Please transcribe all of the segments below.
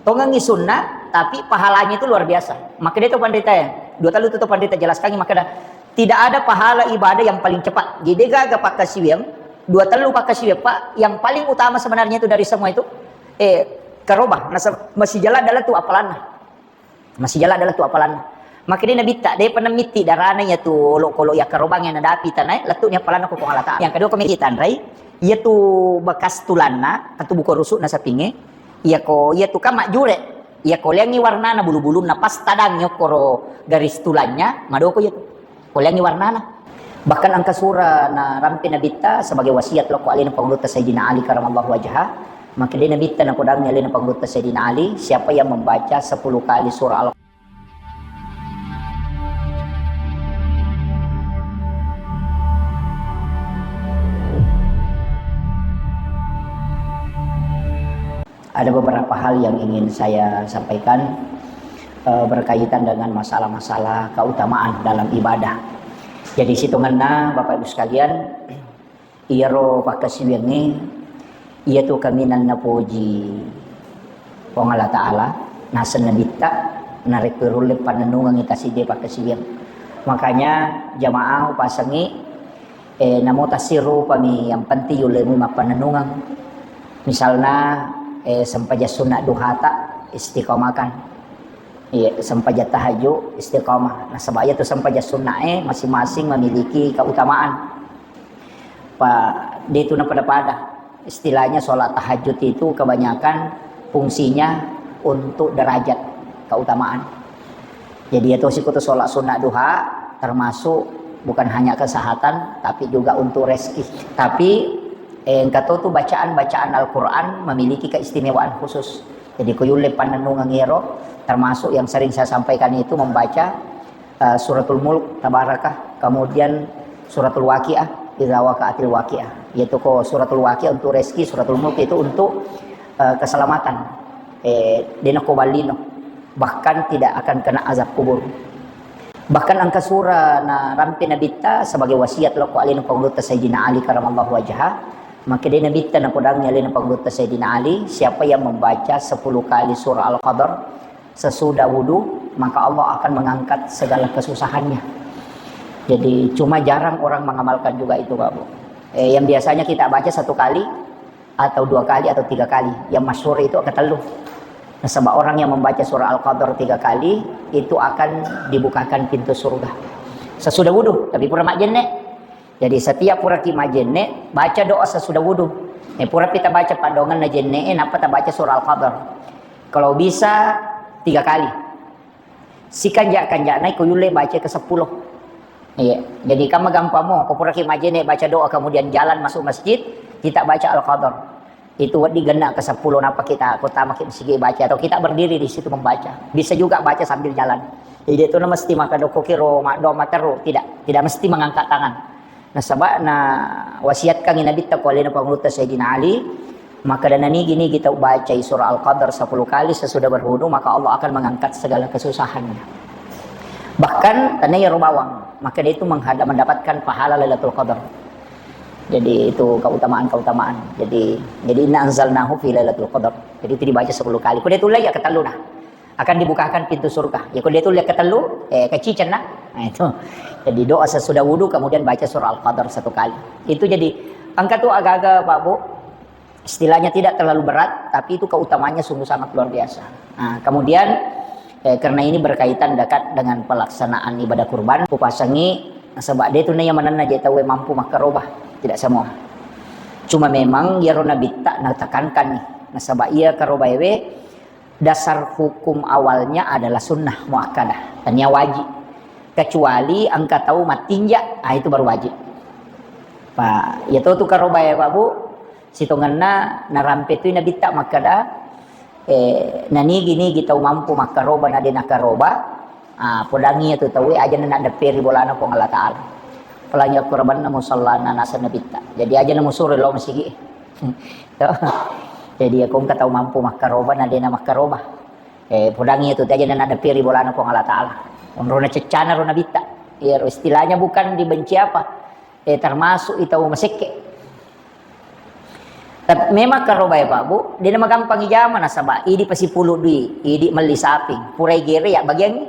Tongangi sunnah, tapi pahalanya itu luar biasa. Maka dia itu pandita ya. Dua talu itu pandita jelaskan, maka tidak ada pahala ibadah yang paling cepat. Jadi gaga pakai siwem, dua talu pakai siwem pak. Yang paling utama sebenarnya itu dari semua itu, karobah. Masih jalan adalah tu apalan. Masih jalan adalah tu apalan. Maka dia nabi tak, dia pernah miti darananya tu kolok ya karobang yang ada api tanai, letuknya apalan aku pengalatan. Yang kedua kami tanrai, ia tu bekas tulana atau buku rusuk nasa pinge. Ia tu kamak jure. Ia liangi warna na bulu-bulu na pas tadangnya koro garis tulannya, madoko ia tu. Liangi warna na. Bahkan angka surah na rampi nabita sebagai wasiat loko alina pangluta Sayyidina Ali karamallahu wajhah. Maka dia nabita na kodangnya alina pangluta Sayyidina Ali, siapa yang membaca 10 kali surah Al Ada beberapa hal yang ingin saya sampaikan berkaitan dengan masalah-masalah keutamaan dalam ibadah. Jadi situ ngena Bapak Ibu sekalian, iro pakasiwengi ia tu kaminan na puji Wong Allah Ta'ala nasa nabita narikirulip panenungan ita si dia pakasiwen. Makanya jamaah pasangi namo tasiru pami yang penting ulemu mapanenungan. Misalnya sampaja sunat duhata istiqomakan, sampaja tahajud istiqomah. Nah sebaya tu sampaja sunat masing-masing memiliki keutamaan. Dia itu pada istilahnya sholat tahajud itu kebanyakan fungsinya untuk derajat keutamaan. Jadi itu sikutu sholat sunat duha termasuk bukan hanya kesehatan tapi juga untuk rezeki. Tapi kata tu bacaan Al-Quran memiliki keistimewaan khusus. Jadi kuyule panenungan ngero termasuk yang sering saya sampaikan itu membaca suratul Mulk tabarakah, kemudian suratul Waqiah, idza waqa'atil waqiah. Yaitu suratul Waqiah untuk rezeki, suratul Mulk itu untuk keselamatan. Dina kobalino bahkan tidak akan kena azab kubur. Bahkan angka surah na rampi nabita sebagai wasiat loko alina pangluta Sayyidina Ali karamallahu wajhah. Maka dia nabita na kodangnya alina pangluta Sayyidina Ali, siapa yang membaca 10 kali surah Al-Qadr sesudah wudu, maka Allah akan mengangkat segala kesusahannya. Jadi cuma jarang orang mengamalkan juga itu Pak Bu. Yang biasanya kita baca 1 kali atau 2 kali atau 3 kali. Yang masyhur itu ketelu. Nah, sebab orang yang membaca surah Al-Qadr 3 kali itu akan dibukakan pintu surga sesudah wudu. Tapi pura mak jenne. Jadi setiap pura ki majenne baca doa sesudah wudu. Pura kita baca padongan na jenne napa ta baca surah Al-Qadr. Kalau bisa 3 kali. Si kanja naik kuyule baca ke 10. Iya. Jadi kamu gampang mo ko pura ki majenne baca doa kemudian jalan masuk masjid kita baca Al-Qadr. Itu digena ke 10 napa kita kota makin sigi baca atau kita berdiri di situ membaca. Bisa juga baca sambil jalan. Jadi itu mesti maka doko kiro mak do materu tidak mesti mengangkat tangan. Nah sebab wasiat kang Nabi takwalina pangluta Sayyidina Ali, maka dan gini kita baca surah Al-Qadr 10 kali sesudah berwudu, maka Allah akan mengangkat segala kesusahannya. Bahkan tanaya rubawang, maka dia itu mendapatkan pahala Lailatul Qadar. Jadi itu keutamaan. Jadi inna anzalnahu fi Lailatul Qadar. Jadi itu dibaca 10 kali. Kalau dia tulis ya ketelu nah. Akan dibukakan pintu surga. Ya kalau dia tulis ketelu kecican nah. Nah itu. Jadi doa sesudah wudu kemudian baca surah Al-Qadr 1 kali. Itu jadi angka tuh agak-agak Pak Bu. Istilahnya tidak terlalu berat, tapi itu keutamaannya sungguh sangat luar biasa. Nah, kemudian karena ini berkaitan dekat dengan pelaksanaan ibadah kurban, kupasangi sebab dia itu yang menana jadi tahu mampu makarobah, tidak semua. Cuma memang ya rona bitta nak tekankan nih. Nah sebab ia karobah dasar hukum awalnya adalah sunnah muakkadah, dan wajib. Kecuali angka tahu matinja, itu baru wajib. Pak, ya tahu tu karobah ya Pak Bu. Sitonganna narampe tu nabi tak makada nani gini kita mampu makaroba na din nakaroba podangi tu tahu aja na ada peri bolana ko Allah Taala palanya korban na musallana nasa nabi tak jadi aja na musuri lo masigi jadi aku kata mampu makaroba na din makaroba podangi tu aja na ada peri bolana ko Allah Taala umrona cecana ro nabi tak ya istilahnya bukan dibenci apa termasuk itu maseke. Tapi memang karoba ya Pak Bu, dia nama gampang ijama nasabah. Idi pasi puluh dui, idi meli saping, purai gere ya bagian ini.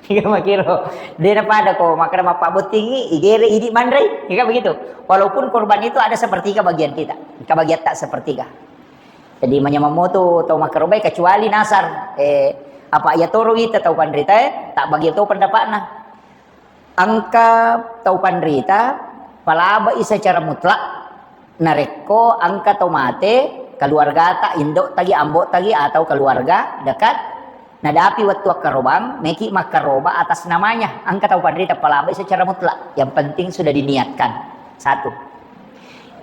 Ika makiro, dia nama pada ko maka nama Pak Bu tinggi, igere idi mandrai, ika begitu. Walaupun korban itu ada sepertiga bagian kita, bagian tak sepertiga. Jadi menyamamoto atau makaroba kecuali nasar, apa ya toro ita atau pandrita tak bagi itu pendapatna. Angka tau pandrita, palaba secara mutlak. Nareko angka atau mate keluarga tak indok tagi ambok tagi atau keluarga dekat nadapi waktu karobang meki makaroba atas namanya angka atau pandrita palaba secara mutlak, yang penting sudah diniatkan. Satu.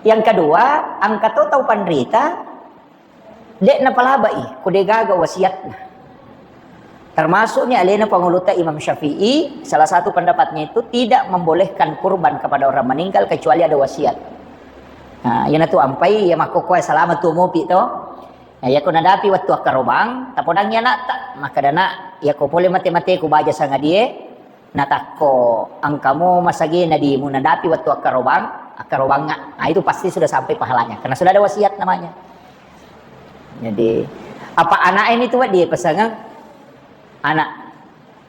Yang kedua, angka atau pandrita dek na palaba kude gaga wasiatna, termasuknya alena penguluta Imam Syafi'i, salah satu pendapatnya itu tidak membolehkan kurban kepada orang meninggal kecuali ada wasiat. Nah, yana tu ampai ya makokoy salamat tu mopi to. Ya ko nadapi waktu karobang, tapodangnya nak tak maka dana ya ko pole mate-mate ko baja sanga die natako angkamu masagi na di mu nadapi waktu karobang nga. Nah, itu pasti sudah sampai pahalanya karena sudah ada wasiat namanya. Jadi apa anak ini tuh dia pasangan anak.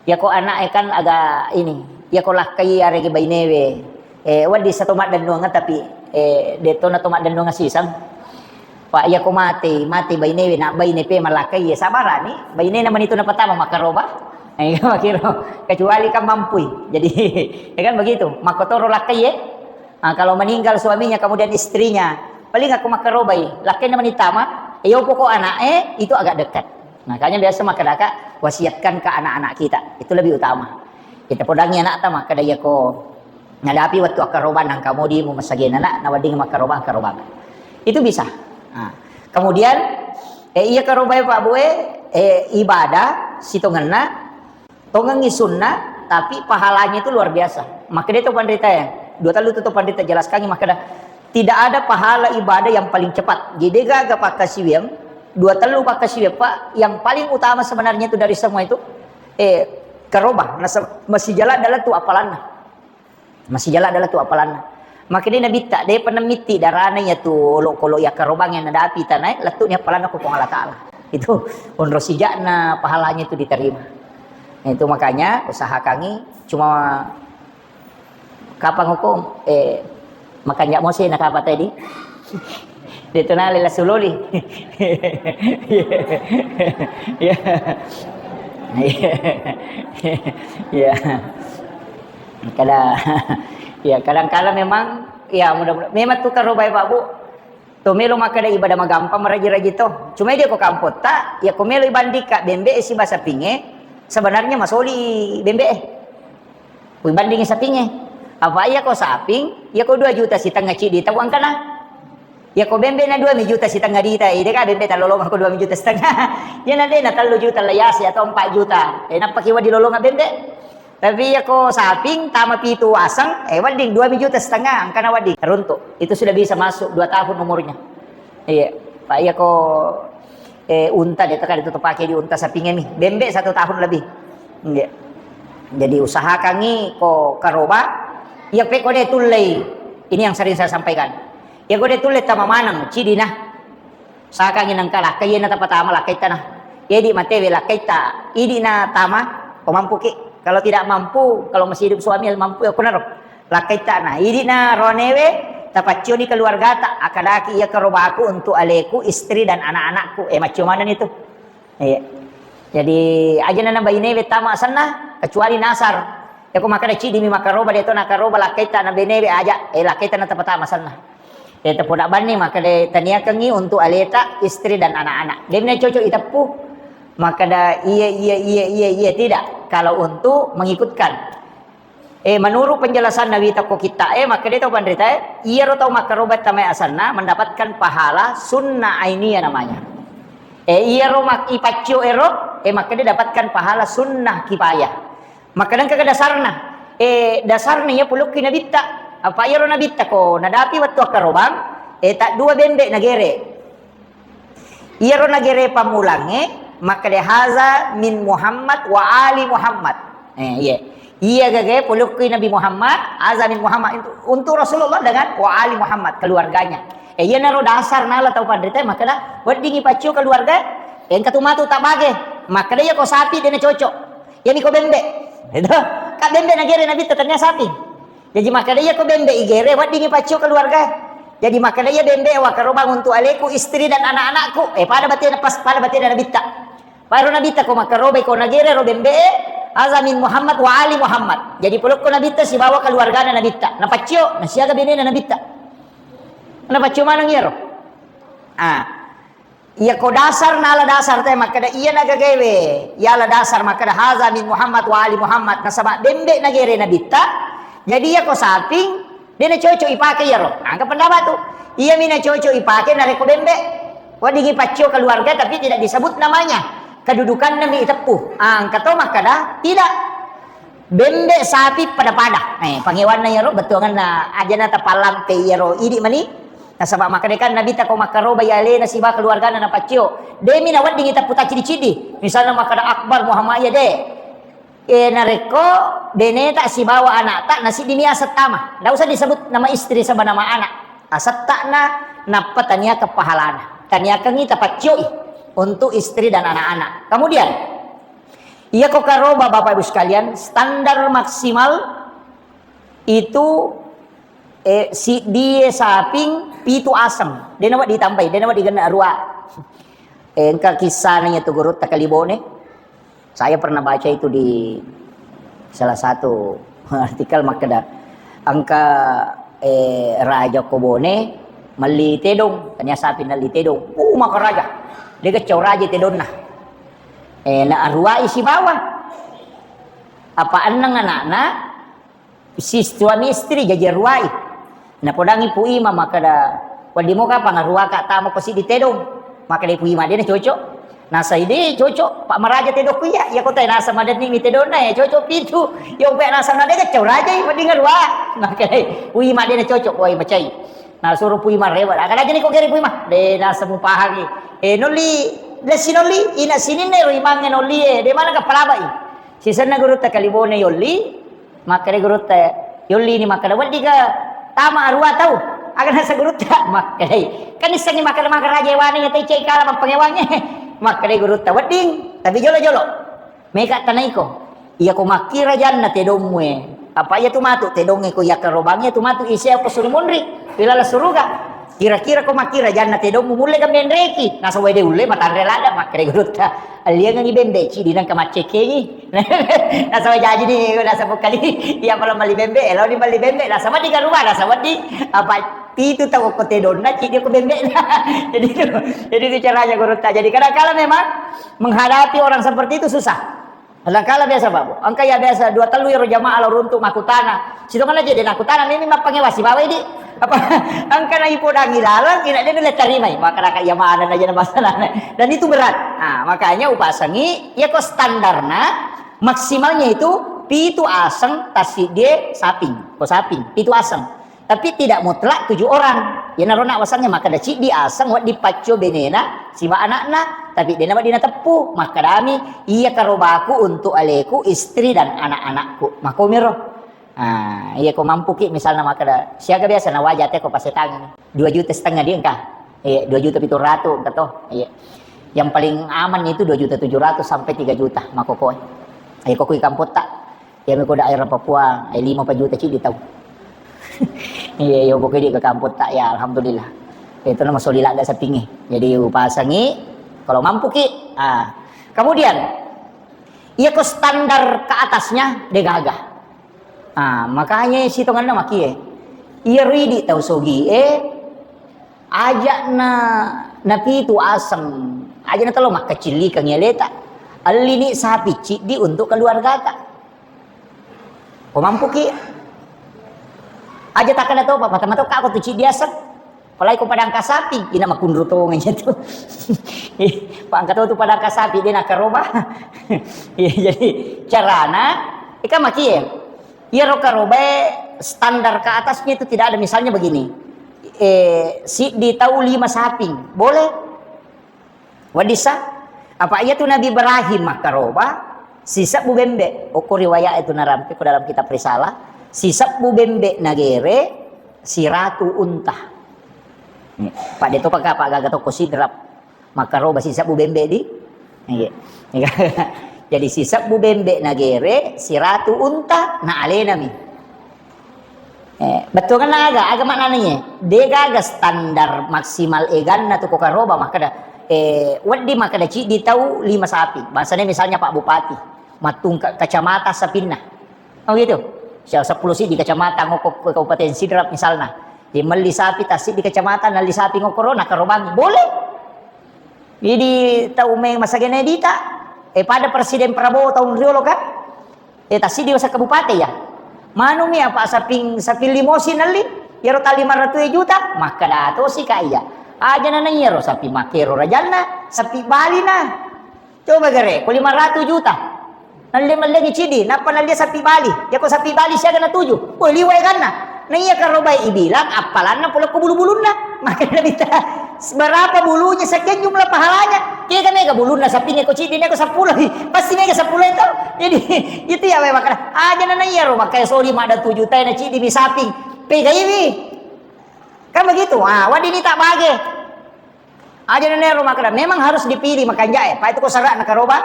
Ya ko anak kan agak ini. Ya ko lakai arege bainewe. Wadi satu mat dan nuanga tapi deto na tomat dan nuanga sisang. Pak ya ko mati bainewe na bainepe malakai ya sabarani. Baine naman itu na pertama makaroba. Ay makiro kecuali kan mampu. Jadi ya kan begitu. Makotoro lakai ya. Nah, kalau meninggal suaminya kemudian istrinya, paling aku makaroba lakai naman itama. Yo pokok anak itu agak dekat. Makanya biasa maka wasiatkan ke anak-anak kita. Itu lebih utama. Kita podangnya anak ta maka daya ko ngadapi waktu akaroban nang kamu di masagin anak nawading makaroban. Itu bisa. Nah, kemudian iya karoba Pak Bu ibadah sitonganna tongangi sunnah tapi pahalanya itu luar biasa. Maka dia itu pandita ya. Dua talu itu pandita jelaskan maka tidak ada pahala ibadah yang paling cepat. Jadi gaga pakai siwem, dua telu pakai siwem Pak, yang paling utama sebenarnya itu dari semua itu karoba. Masih jalan adalah tu apalanna. Masih jalan adalah tu apalanna. Maka dia nabi tak dia pernah miti darana ya tu kalau ya karobang yang ada api tanah letuknya apalanna ku Allah Taala. Itu unro sijakna pahalanya itu diterima. Nah, itu makanya usaha kami cuma kapang hukum makanya mau sih nak apa tadi dia tu nalila suloli ya ya kadang-kadang memang ya mudah-mudahan memang tu karobai Pak Bu to melo makada ibadah magampang meraji-raji to cuma dia ko kampot tak ya ko melo ibandika bembe si bahasa pinge sebenarnya masoli bembe ibandingi sapinge apa ya ko saping ya ko 2 juta si tengah cidi tawang kana ya ko bembe na 2 juta si tengah dita ide ka bembe talolong ko 2 juta setengah ya na na 3 juta layas atau 4 juta napakiwa di lolong bembe tapi ya ko saping tama pitu asang wading 2 juta setengah angkana wading runtuk itu sudah bisa masuk 2 tahun umurnya iya Pak ya ko unta dia tekan itu pakai di unta sapingnya nih bembe 1 tahun lebih iya. Jadi usaha kami ko karoba ya pe ko de tulai ini yang sering saya sampaikan ya ko de tulai tama manang cidina saka nginang kala kayena tapatama lakay tanah ya di matewe lakay ta idi na tama ko mampu ki kalau tidak mampu kalau masih hidup suami mampu ya kunaro lakay tanah idi na ronewe tapatyo di keluarga ta akadaki ya karoba aku untuk aleku istri dan anak-anakku macumanan itu iya. Jadi aja nana bainewe tama sana kecuali nasar ya ko makada cidi mi makaroba dia to nakaroba lakaita na benewe aja lakaita na tapatama sana ya tepodak bani makada tania kengi untuk aleta istri dan anak-anak dia cocok itapu makada iya tidak kalau untuk mengikutkan menurut penjelasan Nabi tako kita maka dia tahu pandrita iya ro tahu makaroba tamai asana mendapatkan pahala sunnah ainiyah namanya iya ro mak ipacio maka dia dapatkan pahala sunnah kifayah maka dan kaga dasarna dasarnya ya puluk kinabita apa ya ro nabita ko nadapi waktu karobang tak 2 bende nagere iya ro nagere pamulange maka dia haza min Muhammad wa ali Muhammad iya gage puluk Nabi Muhammad haza min Muhammad untuk Rasulullah dengan wa ali Muhammad keluarganya Iya naro dasar nala tau padre teh maka dah wedding pacu keluarga katumatu tak bage maka dia ko sapi dia cocok ya mi ko bembe itu ka bembe nagere nabi tetenya sapi jadi maka dia ko bembe igere wedding pacu keluarga jadi maka dia bembe wa karoba untuk aleku istri dan anak-anakku pada batin pas pada batin nabi tak baru nabi tak ko makaroba ko nagere ro bembe azamin Muhammad wa ali Muhammad jadi peluk ko nabi tak si bawa keluarga nabi tak na pacu na siaga bene nabi tak kenapa cuma nangiro? Iya ko dasar nala dasar teh maka da iya nagagawe. Iya la dasar maka da haza min Muhammad wa ali Muhammad nasaba bembe nagere nabita. Jadi iya ko saping dia na cocok ipake ya ro. Angka pendapat tuh. Iya mina cocok ipake na reko bembe. Wadigi pacu keluarga tapi tidak disebut namanya. Kedudukan nabi tepuh. Angka to maka da tidak. Bembe sapi pada-pada. Pangewan na ya ro betul kan na aja na tapalang pe ya ro idi mani. Nah sebab makanya kan Nabi tak kau makaro bayale nasiba keluarga na pacio. Demi nawat dingin tak putar ciri-ciri. Misalnya makada akbar Muhammad ya de. Nareko dene tak si bawa anak tak nasi dimi asat tama. Ndak usah disebut nama istri sama nama anak. Asat tak na napa tania kepahalana. Tania kengi tak pacio untuk istri dan anak-anak. Kemudian iya kok karoba Bapak Ibu sekalian standar maksimal itu si dia saping pitu asem dia nawat ditambah dia nawat digena arua engka kisahnya tuh gurut takalibone saya pernah baca itu di salah satu artikel makada angka raja kobone meli tedong tanya sapi nali tedong maka raja dia kecau raja tedong nah na arua isi bawah apaan nang anak-anak si suami istri jadi arwai na podangi puima maka da wadi mo ka pangarua ka tamo ko si ditedong maka di puima dia na cocok nasa ide cocok pak maraja tedok ya ya ko tay nasa madat ni tedong na ya cocok pitu yo pe nasa na de ka raja wadi ngarua maka puima dia na cocok oi macai na suruh puima rewat akan aja ni ko kiri puima de nasa mo pahagi noli de sinoli ina sinine ro imange noli de mana ka palabai si sana guru ta kalibone yoli maka de guru ta yoli ni maka da wadi ka tama arua tahu akan nasa guru tak makai kan isangi makan raja wani ya tei cai kala pangewangnya makai guru tak wedding tapi jolo meka tanaiko iya ko makira janna tedomwe apa ya tu matu tedonge ko ya karobangnya tu matu isi apa suruh munri bila la suruga kira-kira ko makira janna tedomu mulai ka menreki nasa wede ule matan relada makai guru tak alia ngi bembe ci dinang ka maceke ni nasa wajaji ni nasa bukali iya malam mali bembe elo di mali bembe nasa madi ka rumah nasa wadi apa itu tahu ko tedonna ci dia ko bembe jadi itu caranya guru tak jadi kadang-kadang memang menghadapi orang seperti itu susah. Kadang-kadang biasa babu angka ya biasa dua telu ya jamaah la runtuk makutana situ kan aja dia nakutana ini mah pangewasi bawa ini apa angka na ipo dangi lalang tidak dia boleh terima maka nak ya mana aja masalah dan itu berat makanya upasangi ya kok standarnya maksimalnya itu pitu aseng tasi dia saping ko saping pitu aseng tapi tidak mutlak 7 orang ya narona wasangnya maka da ci di aseng wat dipacu benena siba anakna tapi dia nama dina tepu maka dami iya karobaku untuk aleku istri dan anak-anakku makomiro iya ko mampu ki misalnya maka da siaga biasa na wajah teh ko pasetang 2,5 juta dia engkah 2,700,000 kata iya yang paling aman itu 2,700,000 sampai 3 juta makoko ay ko kuy kampot tak ya me ko daerah Papua ay 5 juta ci ditaw iya yo pokoknya di ke kamput tak ya alhamdulillah itu nama solila ada sepingi jadi upasangi kalau mampu ki kemudian iya ko standar ke atasnya de gagah makanya si tongan nama kie iya ridi tau sogi ajak na pitu asem aja na talo mak kecili kang yeleta alini sapi di untuk keluarga tak ko mampu ki aja takkan atau apa mata aku tuh biasa palai ko padang kasapi ina makundro to nganya tuh pak angkat tuh padang kasapi dia nak karoba jadi carana ika maki ya ro karoba standar ke atasnya itu tidak ada misalnya begini si di tahu 5 sapi boleh wadisa apa iya tuh Nabi Ibrahim mah karoba sisa bubembe oko riwayat itu narampi ko dalam kitab risalah sisap bubembe nagere si ratu unta Pak deto pak gaga toko sidrap maka roba sisa bu bembe di jadi sisa bu bembe nagere si ratu unta na alena mi betul kan aga maknanya dia gaga standar maksimal egan na tuko karoba maka da wadi maka da ci ditau 5 sapi bahasanya misalnya Pak Bupati matung kacamata sapinna oh gitu siya 10 sih di kacamata ngoko Kabupaten Sidrap misalnya di meli sapi tasik di kacamata nali sapi ngokoro nakarobangi boleh jadi tahu meng masa genedita pada Presiden Prabowo tahun riolo kan tasik di usa kabupaten ya manu mi apa saping limosin nali yaro tali 500 juta maka dato si kaya aja na yaro sapi makero rajana sapi bali na coba gere ko 500 juta nali malagi cidi napa nali sapi bali ya ko sapi bali siya na 7 oh liway kan na iya karobay ibilang apalan na pula ko bulu-bulun na maka nabita berapa bulunya sekian jumlah pahalanya kaya kan mega bulun na sapi ko cidi ko 10 pasti mega 10 itu jadi itu ya maka aja na yaro maka sorry ada 7 tayo na cidi mi sapi pega ini kan begitu wadi ini tak bagi aja na nero maka memang harus dipilih makanya pak itu ko sarak na karoba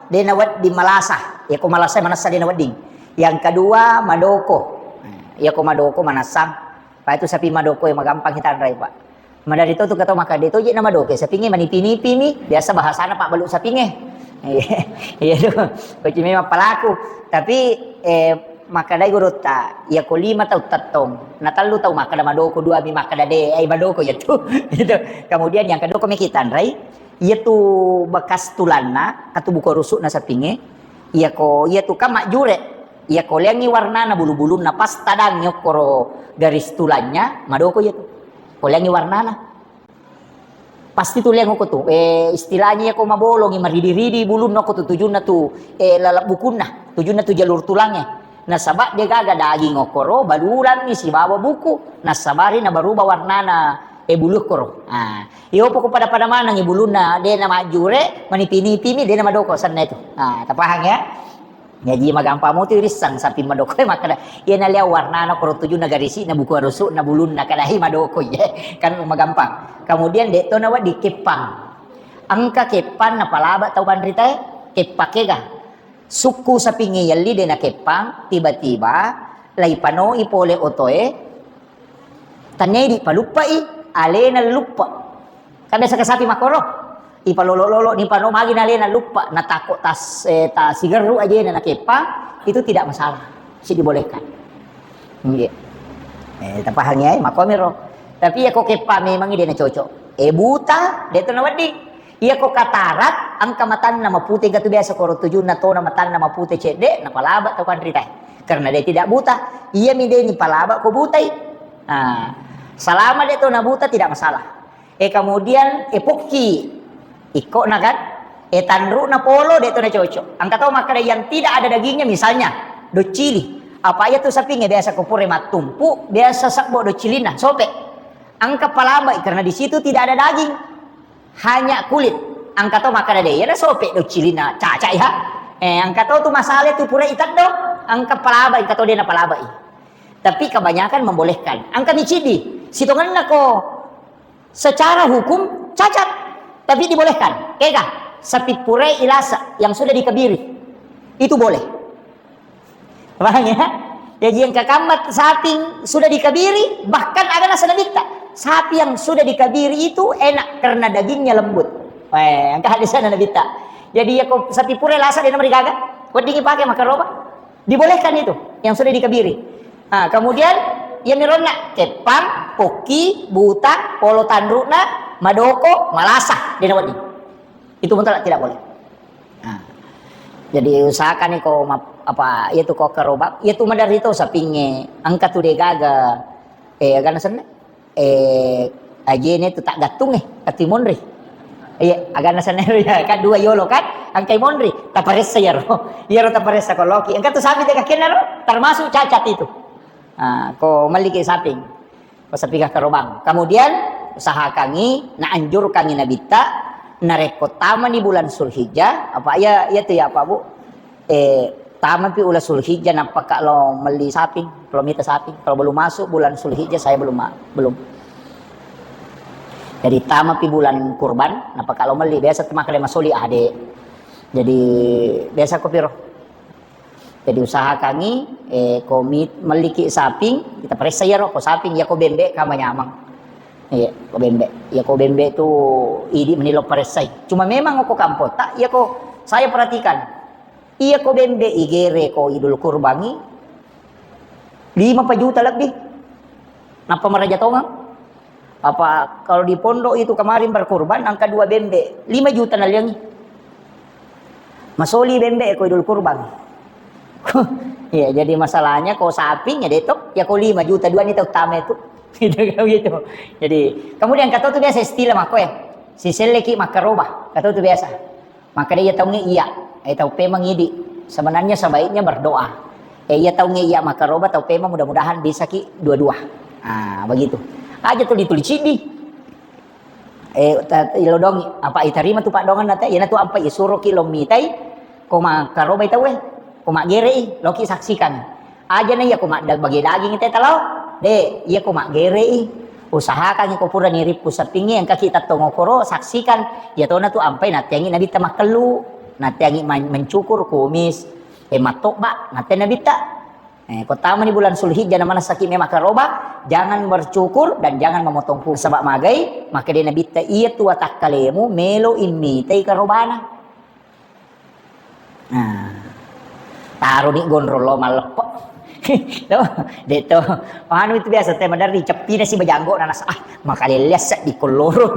denawat di malasah ya ko malasah manasa denawat ding yang kedua madoko ya ko madoko manasang pak itu sapi madoko yang magampang kita andrai pak madari itu kata maka dito je na madoko sapinge manipi-nipi mi biasa bahasana pak balu sapinge iya tuh kuci memang pelaku tapi maka dai gurota ya ko 5 tau tatong natalu tau maka da madoko 2 mi maka da de madoko ya tuh itu kemudian yang kedua kami kita andrai yaitu bekas tulanna atau buku rusuk na sapinge iya ko yaitu kama jure iya ko liangi warna na bulu-bulu na pas tadang nyokoro garis tulannya madoko yaitu ko liangi warna na pasti tu liang ko tu istilahnya ya ko mabolong maridi-ridi bulu no ko tu tujun na tu lalap bukun na tujun na tu jalur tulangnya na sabak dia gaga daging okoro baluran ni si bawa buku na sabari na baruba warna na buluh koro iyo po ko pada mana ngi buluna dia na majure manipini-pini dia na madoko sana itu tapahang ya ngaji magampang mo ti risang sapi madoko maka iya na liaw warna na koro tujuh na garisi na buku rusuk na bulun na kadahi madoko ya kan magampang kemudian deto na di kepang angka kepan na palaba tau bandrita kepakega suku sapi ngiyali dia na kepang tiba-tiba lai pano ipole otoe tanyay di palupai alena lupa kan biasa kasapi makoro ipalolo ni pano magi alena lupa natakot tas sigaru aja na kepa itu tidak masalah sih dibolehkan nggih tapahangnya makomero tapi ya kok kepa memang dia na cocok buta dia tu nawadi iya kok katarat angka matan nama putih gatu biasa koro tujuh na to na matan nama putih cede na palaba tau kan rita karena dia tidak buta iya mi dia ni palaba ko butai selama dia tu na buta tidak masalah kemudian poki iko na kan tanru na polo dia tu na cocok angka tahu maka yang tidak ada dagingnya misalnya do cili apa ya tu sapi biasa kupure matumpu biasa sakbo do cilina sope angka palaba karena di situ tidak ada daging hanya kulit angka tahu maka dia ya sope do cilina caca ya angka tahu tu masalah tu pura itat do angka palaba angka tahu dia na palaba tapi kebanyakan membolehkan angka micidi sitongan nako secara hukum cacat tapi dibolehkan kega sapi pure ilasa yang sudah dikebiri itu boleh paham ya jadi yang kakambat sapi sudah dikebiri bahkan ada nasanabita sapi yang sudah dikebiri itu enak karena dagingnya lembut angka hadis sana nabita jadi ya sapi pure ilasa dia nomor gaga wadingi pakai maka roba dibolehkan itu yang sudah dikebiri kemudian yang mirona kepang, poki, buta, polo tandruna, madoko, malasah di nawadi. Itu pun tidak boleh. Jadi usahakan nih kok apa itu kok kerobak, itu madar itu sapinge angkat tuh deh gaga. Agak nasan aja ini tuh tak gatung kati monri. Iya, agak nasan ya kan dua yolo kan, angkai monri, taparesa ya ro. Ya ro taparesa koloki. Angkat tuh sapi deh kakek ro, termasuk cacat itu. Ko maliki saping ko sapi ka karobang kemudian usahakangi na anjur kangi nabita nareko tama di bulan Zulhijjah apa ya itu ya apa bu tama pi ulah Zulhijjah nampak kalau meli saping kalau mita saping kalau belum masuk bulan Zulhijjah saya belum Jadi tama pi bulan kurban, napa kalau meli biasa tema kali masuli ade. Jadi biasa ko piro. Jadi usaha kami komit meliki saping, kita periksa ya ko saping ya ko bembe kama nyamang. Iya, ko bembe. Ya ko bembe tu idi menilok peresai. Cuma memang ko kampota, ya ko saya perhatikan. Iya ko bembe igere ko idul kurbangi 5 juta lebih. Napa meraja tonga? Apa kalau di pondok itu kemarin berkurban angka 2 bembe 5 juta naliangi. Masoli bembe ko idul kurban. Ya jadi masalahnya kau sapinya detok ya kau 5 juta 2 nih utama itu. Gitu. Jadi kemudian kata tu biasa istilah mako ya. Si seleki makaroba kata tu biasa. Maka dia tahu iya, tahu pemang idi. Sebenarnya sebaiknya berdoa. Ia tahu iya makaroba tahu pemang mudah-mudahan bisa ki dua-dua. Ah begitu. Aja tuh ditulis di. Ilodong apa itarima tu pak dongan nate. Ya tu apa isuro kilomitai koma karoba tahu koma gerei loki saksikan. Aja nih ya koma bagi daging teh talau. De, iya ko magere usahakan ko pura nirip pusat pingi ang kakita tongokoro saksikan ya to na tu ampay natyangi nabita makelu natyangi mencukur kumis matok ba naten nabita ko tama ni bulan Sulhijjah naman sakit may makaroba jangan bercukur dan jangan memotong kumis sabak magay maka dia nabita iya tu atak kalemu melo imitay karobana taruh ni gondrolo malepo dito ano itu biasa tema dari cepi na si bajanggo na nasa makalilas di koloro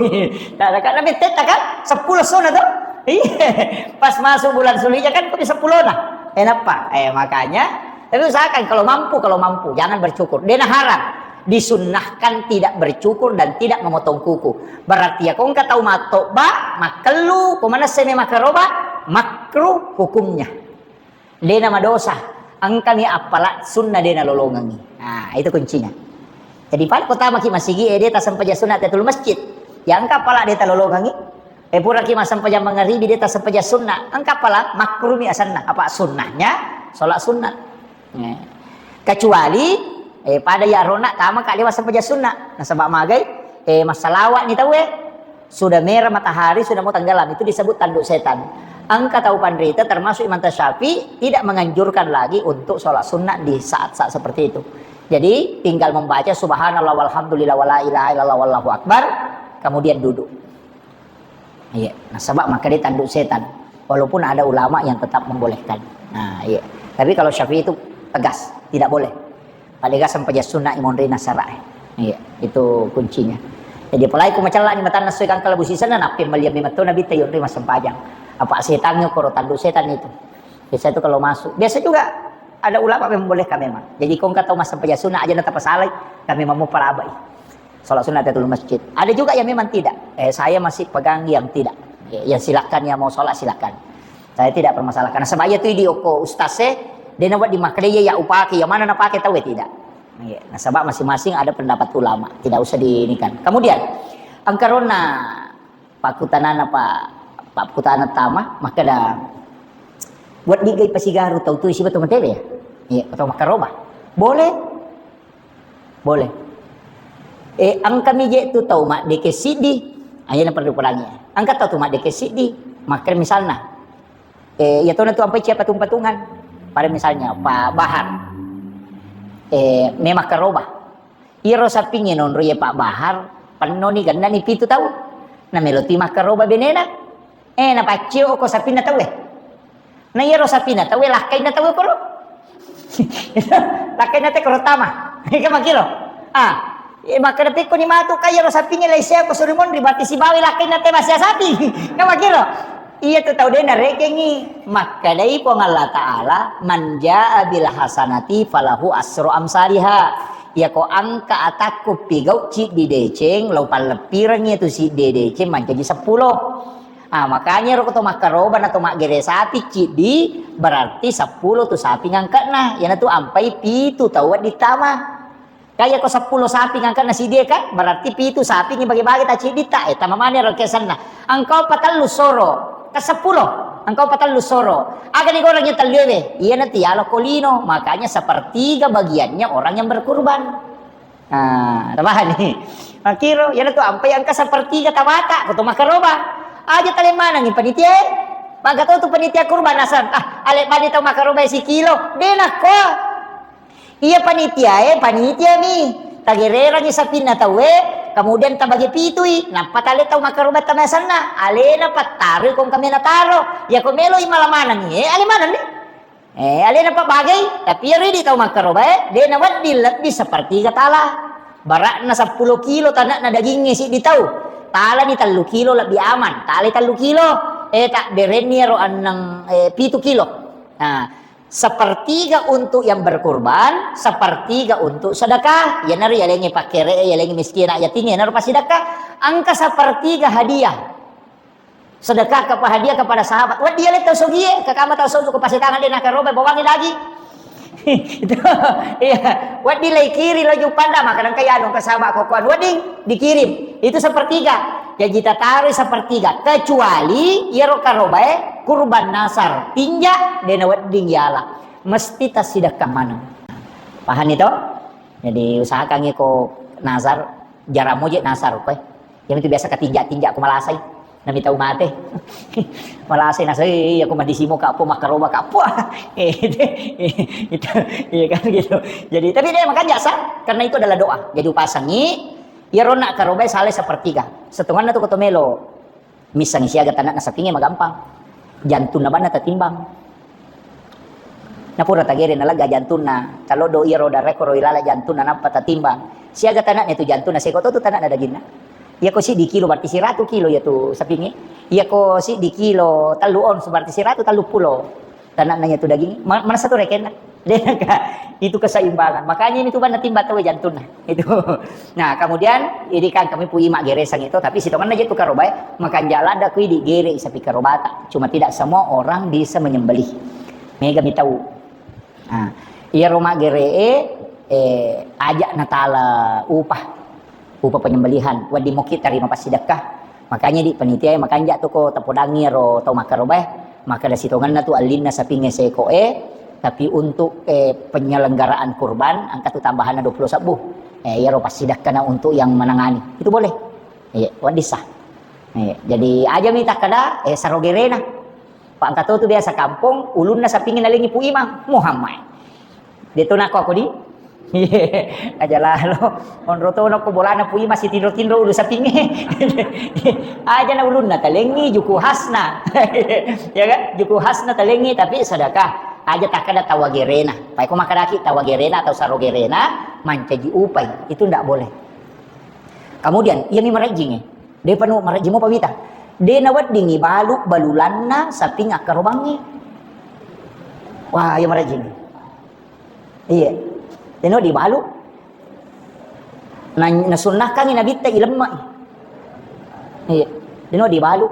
nah kan nabi teta kan 10 sona tuh pas masuk bulan Sulhijjah kan kok 10 nah enak pak makanya tapi usahakan kalau mampu jangan bercukur dia haram disunnahkan tidak bercukur dan tidak memotong kuku berarti ya kau nggak tahu matok ba makelu kemana seme makaroba makruh hukumnya dia nama dosa ang kami apala sunnah dia nolongangi. Nah, itu kuncinya. Jadi pada kota maki masigi dia tak sampai sunat tetul masjid. Yang kapala dia nolongangi. Pura ki masam paja mangaribi dia tak sampai sunnah. Ang kapala makrumi asanna. Apa sunnahnya? Salat sunnah. Kecuali pada ya rona tama kali masam paja sunnah. Nah sebab magai masalawat ni tahu sudah merah matahari sudah mau tenggelam itu disebut tanduk setan. Angka tahu pandrita termasuk Imam Syafi'i tidak menganjurkan lagi untuk sholat sunnah di saat-saat seperti itu. Jadi tinggal membaca subhanallah walhamdulillah wala ilaha illallah wallahu akbar kemudian duduk. Iya. Nah sebab maka dia tanduk setan. Walaupun ada ulama yang tetap membolehkan. Nah iya. Tapi kalau Syafi'i itu tegas tidak boleh. Padahal sampai sunnah imun rina sarai. Iya. Itu kuncinya. Jadi apalagi ku macala ni matan nasuy kang kalabusisan na napin maliam ni mato nabi tayo rima sempajang. Apa setannya koro tanduk setan itu biasa itu kalau masuk biasa juga ada ulama yang membolehkan memang jadi kau nggak tahu masa pajak sunnah aja nanti pasalai kami mau parabai sholat sunnah tetul masjid ada juga yang memang tidak saya masih pegang yang tidak yang silakan yang mau sholat silakan saya tidak permasalahkan karena sebab itu di oko ustase dia nak buat di makraya ya upaki yang mana nak pakai tahu tidak nah sebab masing-masing ada pendapat ulama tidak usah diinikan kemudian angkarona pakutanan apa Pak Kutana Tama maka dah buat digay pasigaru tahu tu isi betul materi ya iya atau makaroba boleh ang kami je tu tahu mak deke sidi aja perlu perangi angkat tahu tu mak deke sidi maka misalnya ya tahu tu sampai siapa patungan pada misalnya Pak Bahar memang makaroba iro sapingin onro ya Pak Bahar panoni ganda ni pitu tahu na meloti makaroba benena napacio ko sapina tawe. Na yero sapina tawe lakay na tawe ko. Lakay na te ko tama. Ika makilo. Makarati ko ni mato kay yero sapina lay siya ko surimon ribati si bawi lakay na te masya sapi. Ika makilo. Iya to taw din na rekengi makalay po ng Allah Ta'ala man jaa bil hasanati falahu asru amsalha. Ya ko angka atakku pigaw ci di deceng law palepirangnya tu si dedece menjadi 10. Makanya roko to makaroban atau magere sapi cidi berarti 10 tu sapi ngangkat nah yana tu ampai pitu tawat ditama kaya ko 10 sapi ngangkat na si dia kan berarti pitu sapi ngi bagi-bagi ta cidi ta eta mamane ro kesan na angkau patal lusoro ka 10 engkau patal lusoro aga ni orangnya talyewe iya nanti alo kolino makanya sepertiga bagiannya orang yang berkurban Tambahan nih. Makiro, yan to ampay ang kasapertiga tabata, kuto makaroba. Aja talemana ni panitia. Pagkato to panitia kurban nasan. Ale pa dito makaroba si kilo. Denak ko. Iya panitia mi. Tagirera ni sa pinatawe, kemudian tabagi pitui. Napatali tau makaroba tamasan na. Ale na pataro kung kami nataro. Ya kumelo imalamanan ni. Ale mana ni? Ale na pabagay. Tapi ready tau makaroba. De na wat dilat di sepertiga tala. Barak na 10 kilo tanak na dagingnya si ditau. Tala ni 3 kilo lebih aman. Tali 3 kilo. Tak dereni roan ng 7 kilo. Nah, sepertiga untuk yang berkurban, sepertiga untuk sedekah. Ya nari yalengi pakere, yalengi miskin yatim, ya nari pas sedekah. Angka sepertiga hadiah. Sedekah kepada hadiah kepada sahabat. Wah dia lihat sogie, kakak mata sogi ke pasir tangan dia nak robe bawangi lagi. Itu iya wad dilai kiri laju panda makanan kaya dong ke sahabat kokoan wading dikirim itu sepertiga ya kita taruh sepertiga kecuali iro karobae kurban nasar tinja dena wading yala mesti tas sedekah mana paham itu jadi usahakan ko nasar jarang moje nasar kowe yang itu biasa ketinja aku malasai nami tahu mate malasai nasai aku mandisimo ka apa makaroba ka apa itu iya kan gitu jadi tapi dia makan jasa karena itu adalah doa jadi upasangi ya rona karoba sale sepertiga setengah tu kotomelo misalnya siaga tanak nasa pinggir magampang jantun na bana tatimbang napura tagere nalaga jantun na kalau do iro da rekoro ilala jantun na napa tatimbang siaga tanak itu jantun na sekoto tu tanak na dagina iya ko si di kilo berarti 100 kilo ya tu sapingi iya ko si di kilo talu on berarti 130 tanak nanya tu daging mana satu reken itu keseimbangan makanya itu ban timba tahu jantun itu nah kemudian ini kan kami punya mak geresang itu tapi sitongan aja tu karobai makan jalan ada kui di gere sapi karobata cuma tidak semua orang bisa menyembelih mega mi tahu nah iya rumah gere ajak natala upah penyembelihan wadi mukit tarima pas sedekah makanya di panitia makan jak tu ko tapodangi ro tau makarobeh maka ada sitongan na tu alinna sapinge seko tapi untuk penyelenggaraan kurban angkat tu tambahan 20 sabu ya ro pas sedekah na untuk yang menangani itu boleh wadi sah jadi aja minta kada sarogerena pak angkat tu biasa kampung ulunna sapinge nalingi pu imam Muhammad dia tu nak aku di aja lalu onroto no ko bolana pui masih tindro ulu sapinge aja na ulun na talengi juku hasna ya kan juku hasna talengi tapi sedekah aja tak ada tawagerena pai ko makadaki tawagerena atau sarogerena mancaji upai itu ndak boleh kemudian iya mi marejing de panu marejing mo pawita de nawat dingi balulanna saping akarobangi wah iya marejing iya teno di balu na sunnah kang nabi ta ilemma iya teno di balu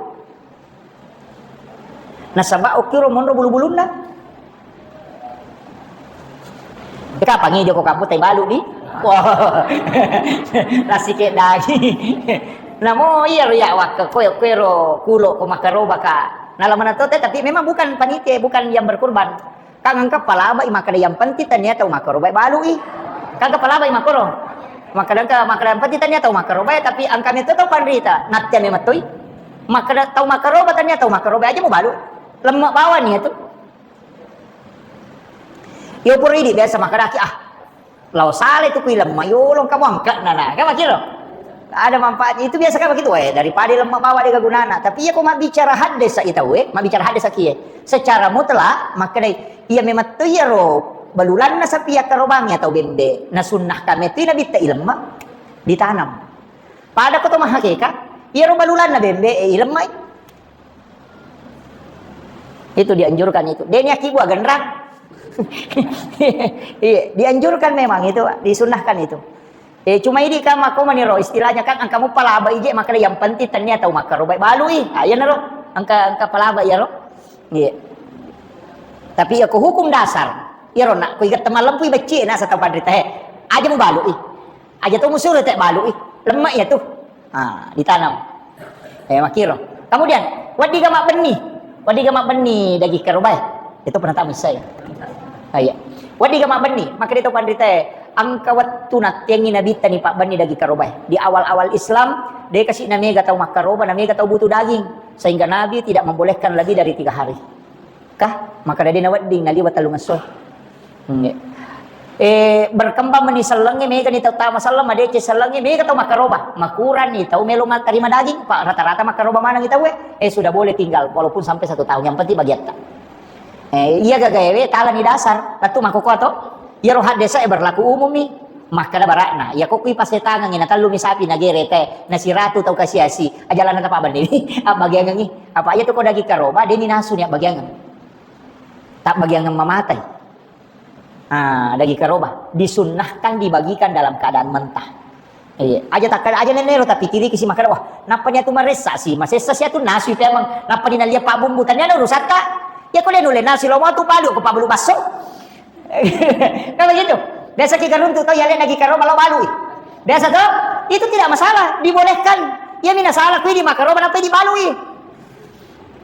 na saba okiro monro bulu-bulunna ka pangi joko kapu tay balu di wah nasi ke dagi namo iya ya wak koero kulo ko makaroba ka nalaman to tapi memang bukan panitia bukan yang berkurban kang angka palaba imakada yang penting tanya tahu makaroba balu kagak palaba imakoro makadang ka makada yang penting tanya tahu makaroba tapi angka itu tahu panrita natya mematoi makada tahu makaroba tanya tahu makaroba aja mau balu lemak bawah nih itu yo puri di biasa makadaki lau sale itu kui lemak yo long kamu angkat nana kamu kira ada manfaatnya itu biasa kan begitu daripada lemak bawah dia gunana tapi ya kok mak bicara hadis itu mak bicara hadis sakiye secara mutlak maka ia memang tu ya ro balulan na sa piya karobangnya atau bembe na sunnah kami tu nabi ta ilma ditanam pada ko to mahakika ia ro balulan na bembe ilma itu dianjurkan itu denya ki gua genrang iya dianjurkan memang itu disunnahkan itu cuma ini kan aku maniro istilahnya kan angkamu palaba ije maka yang penting ternyata makaroba balui ayan ro angka palaba ya ro iya tapi aku hukum dasar ya ro nak ku ikat malam ku beci na sa tempat rita aja mau balui aja tu musuh rita balui lemak ya tuh ditanam makiro kemudian wadi gamak benih dagi karoba itu pernah tahu saya wadi gamak benih maka itu pandrita angkawat tunat yang nabita ni Pak Bani dagi karobah. Di awal-awal Islam dia kasih namanya tahu makaroba, namanya tahu butuh daging, sehingga Nabi tidak membolehkan lebih dari 3 hari. Kah? Maka dia nawading nali watalungan so. Berkembang meni salangnya mereka ni tahu masalah madece salangnya mereka tahu makaroba, makuran ni tahu melo terima daging Pak, rata-rata makaroba mana kita sudah boleh tinggal walaupun sampai 1 tahun, yang penting bagian tak. Iya gagawe tala ni dasar latu makoko ato ya rohat desa berlaku umum ni maka da barakna ya kok kui pas tangan ina talu mi sapi na gerete na si ratu tau kasiasi ajalan na pa ban ni bagian ni apa ya to ko dagi karoba de ni nasu ni bagian tak bagian mamatai dagi karoba disunnahkan dibagikan dalam keadaan mentah. Iya aja tak aja nenero tapi tiri kisi makan wah napanya tu maresa sih masesa sia tu nasu memang napa ni nalia pak bumbu tanya rusak ka. Ya kau dia nulis nasi lomo tu palu ke palu baso. Kan begitu. Biasa kita runtuh tahu ya lagi karo malu balu. Biasa tuh itu tidak masalah, dibolehkan. Ya mina salah kui di makaro apa di balui.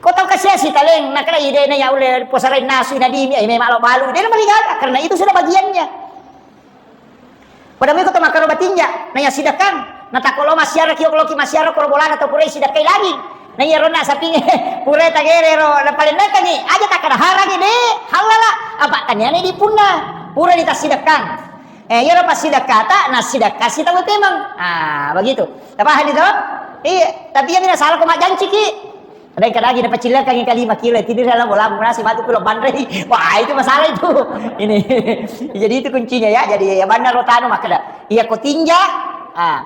Kau tahu kasih si taleng nak kena ide na ya oleh posarai nasi nadi memang balu. Dia melihat karena itu sudah bagiannya. Pada mereka tu makaro batinja, na ya sidakan. Na takolo masyara kio kalau ki masyara korbolan atau pura sidakai lagi. Na iya rona sapi pura tagere ro na palenda kani aja tak kada harang ini halala apa tanya ni di punna pura di tasidakkan iya ro pasidakata na sidakasi tahu memang begitu apa hal itu iya tapi ya mina salah ko majanci ki ada yang kadang dapat cilakan yang kali 5 kilo tidur dalam bola nasi batu pulau bandre wah itu masalah itu ini jadi itu kuncinya ya jadi ya bandar rotano maka iya ko tinja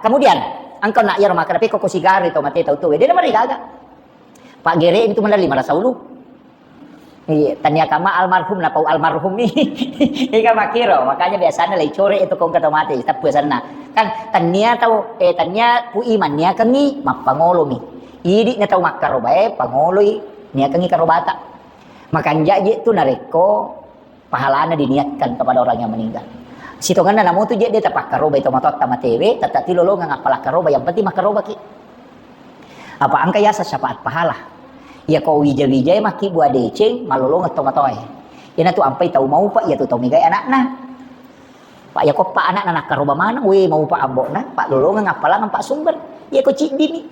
kemudian angkau nak ya rumah tapi kok sigari atau mati tahu tuh dia nama rigaga Pak Gere itu mana 500 ulu tanya kama almarhum na pau almarhum ni ika makiro makanya biasanya lay core itu kong kata mati tapi sana kan tanya tahu tanya pu imannya kami mapangolo mi idi na tahu makaro bae pangoloi nia kangi karobata makanya itu nareko pahalana diniatkan kepada orang yang meninggal. Sitongan na namo tu dia tapak karoba itu matot tamatewe tatati lolo ngapala karoba yang penting makaroba ki apa angka ya syafaat pahala ya kau wija-wija maki buat deceng malolo ngetomatoy ya tu ampai tahu mau pak ya tu tahu migai anak nah pak ya kok pak anak anak karoba mana we mau pak ambok nah pak lolo ngapala pak sumber ya kok cik dini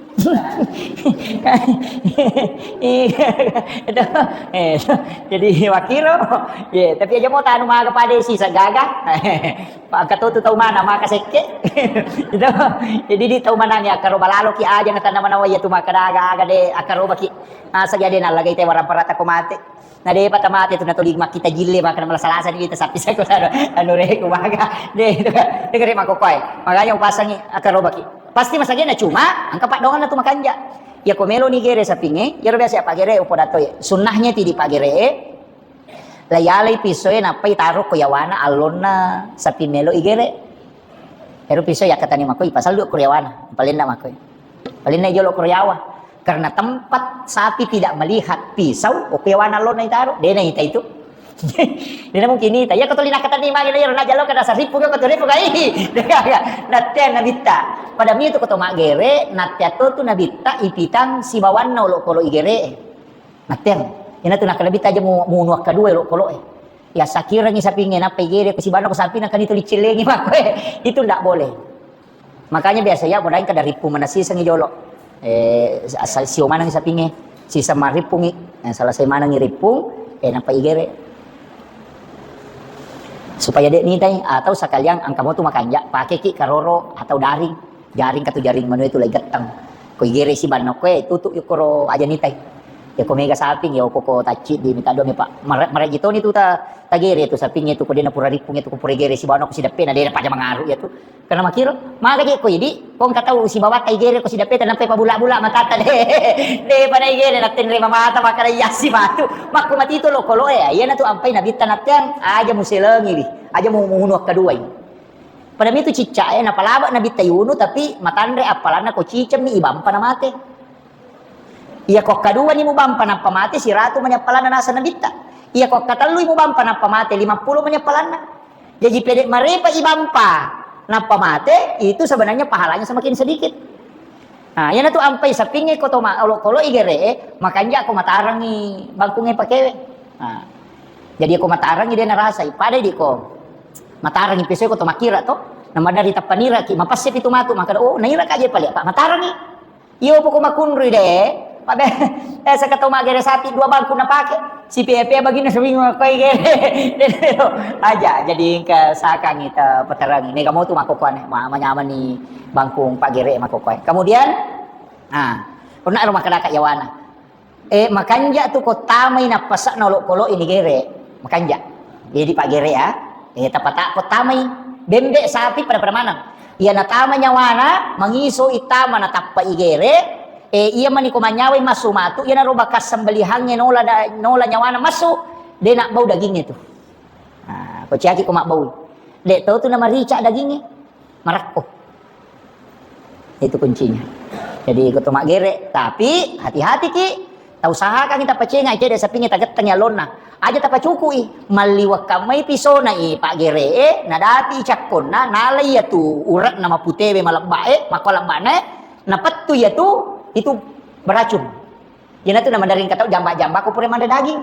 jadi wakiro ya tapi aja mau tanu mah kepada sisa gagah pak kata tu tahu mana maka seke jadi di tahu mana ya karoba lalo ki aja ngata nama nawa ya tu maka daga de akaroba ki sagade na lagay te warang parata ko mate na de patamate tu natulig makita jille maka na malasalasan kita sapi sa ko ano re kumaga de kare makokoy maganya upasang akaroba ki pasti masagya na cuma ang kapadongan na tumakanja ya komelo ni gere sa pinge ya biasa ya pagere upo dato sunnahnya ti di pagere layalay pisoy na pay taro ko yawana alon na sa pinelo igere pero pisoy ya katani makoy pasal do kuryawana palin na makoy palin na jolo kuryawa karena tempat sapi tidak melihat pisau o kuyawana alon na itaro de na ita itu dia mungkin ini ya katulina kata ni magi na na jalo kada sa ripu ko katuripu kai natya nabita pada mi itu koto magere natya to tu nabita ipitang si bawan na ulo kolo igere natya ina tu nakalabita aja mu nuak kadua ulo kolo ya sakira ni sapi ngena pegere kasi bano ko sapi na kanito lichilengi mako itu ndak boleh makanya biasa ya bodain kada ripu manasi sang ijolo asal sio mana ni sapi nge si sama ripungi salah saya mana ni ripung napa igere supaya dia nitai atau sekalian angka mo tu makanja pakai ki karoro atau jaring katu jaring manu itu lagi getang ko igere si banok ko tutuk yukoro aja nitai ya ko mega saping ya ko taci di minta do me pak mare gitu ni tu tagere tu saping itu ko dia pura ripung itu ko pura igere si banok si dape na dia paja mangaru ya tu karena makiro maga ko idi kong katau si bawa igere ko si dape nampai pabula-bula matata de pada igere natin re mamata makara yasi batu makku mati itu lo kolo ya na tu ampai nabita natang aja muselengi di aja mau munuak kedua ini pada itu cicak na palaba nabita yunu tapi matandre apalana ko cicam ni ibam panamate iya kok kedua ni mo bampa na pamate si ratu manyapalana nasa nabita iya kok kataluy mo bampa na pamate 50 manyapalana jadi pede marepa ibampa na pamate itu sebenarnya pahalanya semakin sedikit. Nah, yan na to ampay sa pingi ko to kolo igere makanya ako matarang ni bangkungnya pakewe. Nah, jadi ako matarang ide narasa ipade di ko. Matarang ipisoy ko to makira to. Na madari tapanira ki mapasip itu matu maka oh naira ka je pali Pak matarang ni. Iyo po ko makunri de. Pabe sa katoma gere sapi dua bangku na pake. Si Pepe begini sering koi gere. Aja jadi ke sakang ita peterang ini kamu tuh makokuan manyaman ni bangkung Pak Gere makokuan. Kemudian kuna rumah kadaka yawana. Makanja tu ko tamay na pasak na kolo ini Gere. Makanja. Jadi Pak Gere ya. Tapata ko tamay bembe sapi pada mana. Ia na tama nyawana mangiso itama na tappa igere. Iya mani ko manyaway masumatu. Ia na ro bakas sembelihangnya nola nyawana masu. De nak bau dagingnya tu. Ko ciaki ko makbau. De tahu tu nama rica dagingnya. Marakko. Itu kuncinya. Jadi ko to mak Gere. Tapi hati-hati ki. Tahu usahakan kita pacenga ite desa pingi taget tanya lona. Aja tapa cukui maliwak kamay piso na Pak Gere na dati cakon na nalay ya tu urat nama putewe malakbae makalakbane napat tu ya tu itu beracun. Yana tu nama daring kata jamba-jamba ko pure manda daging.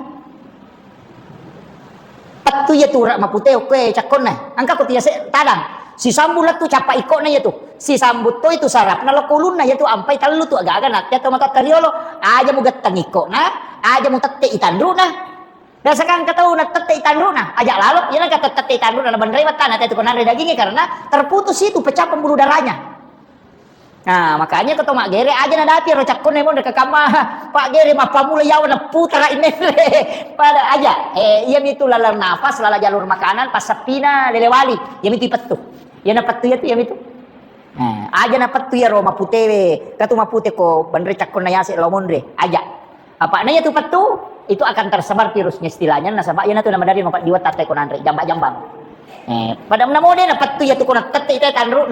Pat tu ya tu urat maputewe kue cakon na. Angka ko tiya tadang. Si sambulat tu capa iko na ya tu. Si sambut tu itu sarap na lokulun na ya tu ampai talu tu agak-agak nak ya tu mata kariolo aja mo gatang iko na aja mo tatte itandru na. Dasakan katahu na tete itandru na ajak lalu ya kata tete itandru na bener mata itu konare dagingnya karena terputus itu pecah pembuluh darahnya. Nah makanya kata mak Gere aja na dati rocak kone mon dekat kamar Pak Gere mah pamula yawan na putra ini pada aja iya itu lalar nafas lala jalur makanan pas sepina lelewali ya itu petu ya na petu ya tu ya itu aja na petu ya ro maputewe katu mapute ko bener cak kone ya se lomondre aja apa nanya tu petu itu akan tersebar virusnya istilahnya nasabak ya tu nama dari nompat diwa tate konandre jambak-jambang pada menamode na patu ya tu kona tete itu tanru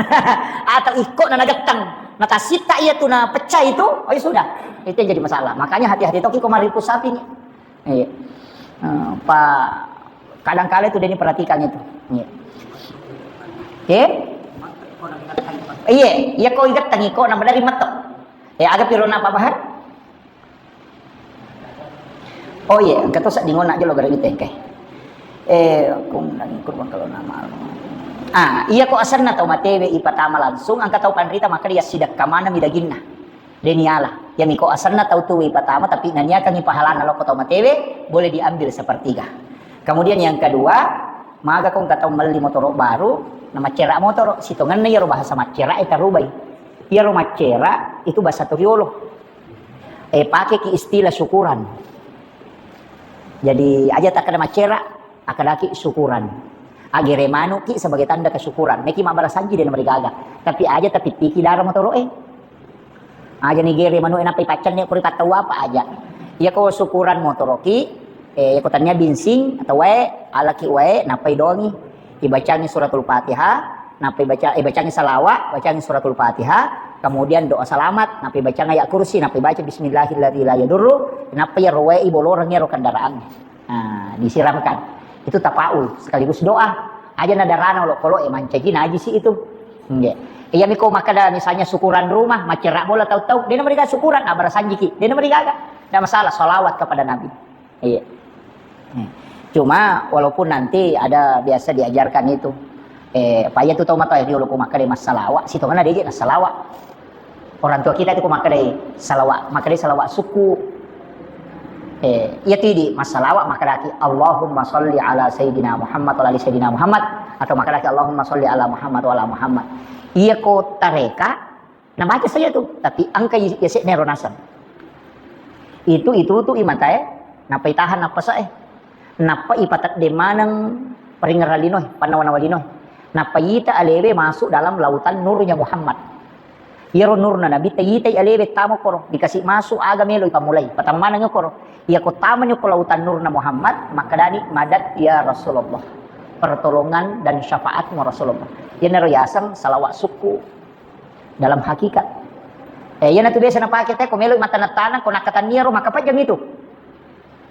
atau ikut na nagatang na tasita ya tu na pecah itu oh ya sudah itu yang jadi masalah makanya hati-hati toki ko maripus sapi ni Pak kadang-kala itu dia perhatikan itu iya ko igat tangi ko nama dari matok agak pirona apa bahar. Oh iya, kata sak dingon aja lo gara itu teh. Kung nang kurban kalau nama. Iya ko asarna tau matewe ipatama langsung angka tau panrita maka dia sidak kamana midaginna. Deniala. Ya miko asarna tau tu ipatama tapi nanya kang ipahalana lo ko tau matewe boleh diambil sepertiga. Kemudian yang kedua, maga kong katau meli motor baru nama cerak motor sitongan na yaro bahasa macera eta rubay. Yaro macera itu bahasa Toriolo. Pakai ki istilah syukuran. Jadi aja tak kena macera akadaki syukuran. Agere manu ki sebagai tanda kesyukuran. Neki mak barasanji dan mereka tapi aja tapi piki darah motoro aja ni gere manu enak pacan ni kuri tahu apa aja. Ya ko syukuran motoroki ko tanya binsing atau alaki napai dongi dibacanya suratul Fatihah napai bacanya salawat bacanya suratul Fatihah kemudian doa selamat napi baca ayat kursi napi baca bismillahirrahmanirrahim dulu napi ya rawai bolorangnya ro kendaraan disiramkan itu tapaul sekaligus doa aja nadarana lo kalau mancegin aja sih itu iya miko makada misalnya syukuran rumah macerak bola tahu-tahu dia mereka syukuran barasanjiki dia mereka enggak masalah sholawat kepada nabi iya cuma walaupun nanti ada biasa diajarkan itu payah tu tahu mata ya dia lupa makade mas salawat situ mana dia nas salawat orang tua kita itu makade salawat suku iya tidi mas salawat makadaki Allahumma sholli ala sayyidina Muhammad wa ala sayyidina Muhammad atau makadaki Allahumma sholli ala Muhammad wa ala Muhammad iya ko tareka nama aja saja tuh tapi angka yasik neronasan itu imatae napa itahan napa sae napa ipatat de manang peringeralinoy panawanawalinoy napa yita alewe masuk dalam lautan nurnya Muhammad yaro nurna nabi yita alewe tamo koro dikasih masuk agamelo ipamulai patamana nyo koro ya ko tamanyo ko lautan nurna Muhammad maka dani madat ya Rasulullah pertolongan dan syafaatmu Rasulullah ya nero yasang salawat suku dalam hakikat ya nanti biasa napake teh komelo mata natana ko nakatan niro maka pajang itu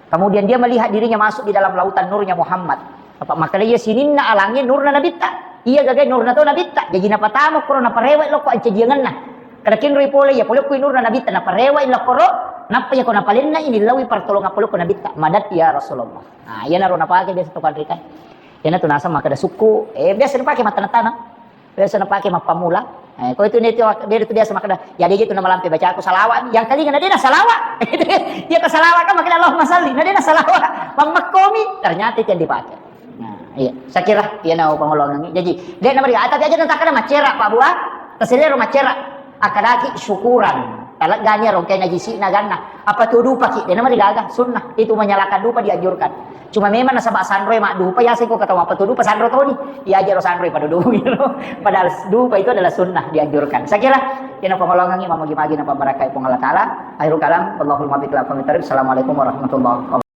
kemudian dia melihat dirinya masuk di dalam lautan nurnya Muhammad apa maka dia sininna alangnya nurna nabita iya gagay nurna to nabita jadi napa tamo koro napa rewet lo ko ancejiangan na kadakin roy pole ya pole ko nurna nabita napa rewet lo koro napa ya ko napalinna ini lawi pertolongan pole ko nabita madat ya Rasulullah iya naro napake dia satu kadrikan Kena tu nasa maka ada suku. Biasa dipakai mata tanah. Biasa dipakai mah pamula. Kau itu dia itu biasa maka jadi gitu nama lampe baca aku salawat. Yang kali kan dia salawat. Dia ke salawat kan makin Allahumma salli. Nah dia salawat. Makomi ternyata itu yang dipakai. Nah, iya. Saya kira dia nak pengolongan. Jadi dia nama dia. Tapi aja nanti kada macera Pak Buah. Tersedia rumah macera. Akadaki syukuran. Kalau ganya rongkai najisi nagana. Apa tuh dupa ki? Dia nama dia gagah sunnah. Itu menyalakan dupa dianjurkan. Cuma memang nasabak sandroy mak dupa ya saya kok kata apa tuh dupa sandro tuh nih. Ya aja sandroy pada dupa gitu. Padahal dupa itu adalah sunnah dianjurkan. Saya kira kena pengolongan imam magi-magi napa barakai pun Allah taala. Akhirul kalam wallahul muwaffiq ila aqwamit thoriq. Assalamualaikum warahmatullahi wabarakatuh.